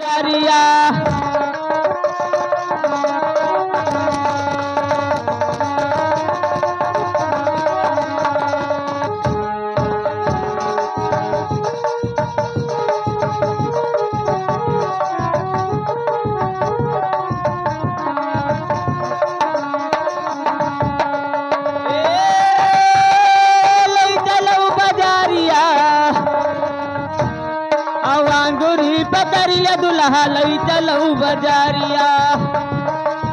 जारिया पकड़िया दुल्हा लई चलऊ बजारिया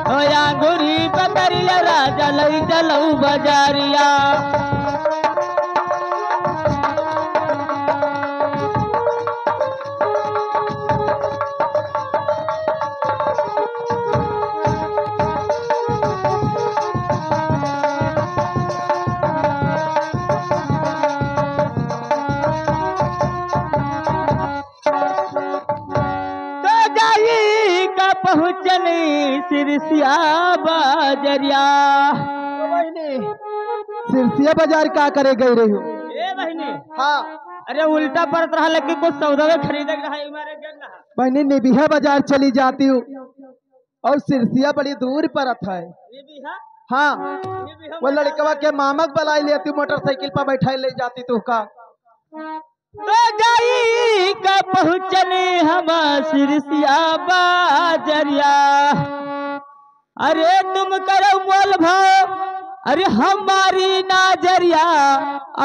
ओ अंगूरी पकड़िया राजा लई चलऊ बजारिया पहुँचनी सिरसिया बाजरिया। सिरसिया बाजार का करे गई रही हो? ए बहनी हाँ। अरे उल्टा पड़त रहा लेकिन कुछ सौदा खरीदे बहनी निबिहा बाजार चली जाती हूँ और सिरसिया बड़ी दूर पड़त है। हाँ वो लड़कवा के मामक बुला लेती मोटरसाइकिल पर बैठा ले जाती तू का तो जाई का पहुँचने हम सिरसिया बाजरिया। अरे तुम करो मोल भाव अरे हमारी नाजरिया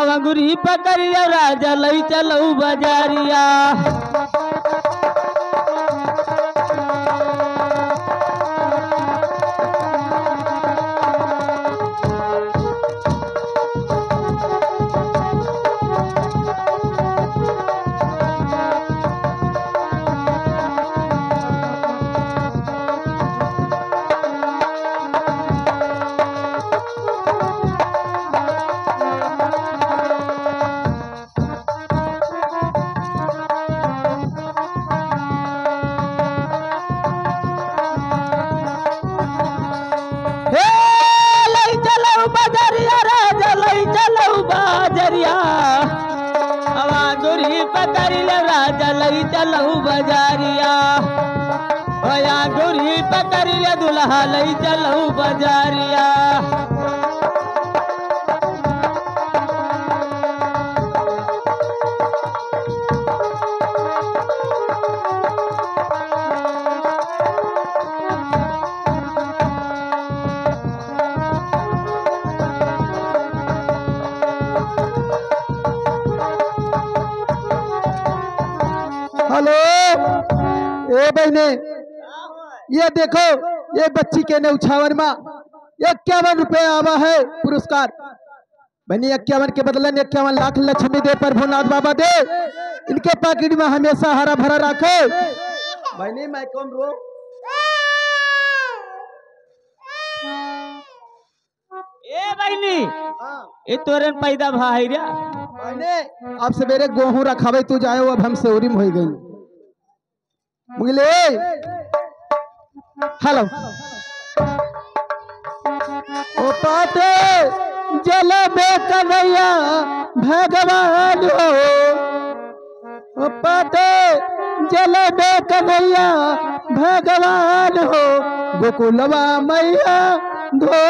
अब अंगूरी पकड़िया राजा लई चलऊ बजारिया। राजा लई चलऊ बजारिया अंगूरी पकड़िया दुल्हा लई चलऊ बजारिया। हेलो ए बहने ये देखो ये बच्ची के न्यौछावर में 51 रुपये आवा है पुरस्कार। बहनी 51 के बदले 51 लाख लक्ष्मी दे प्रभुनाथ बाबा दे इनके पाकिट में हमेशा हरा भरा रखे। बहनी मैं कौन रो ए बहनी ये तोरे पैदा भाई रे बहने अब सवेरे गेहूं रखावे तू जाए अब हम सेवरी हो गई मुगले हेलो ओ पाते जल में कन्हैया भगवान हो ओ पाते जल में कन्हैया भगवान हो गोकुलवा मैया धो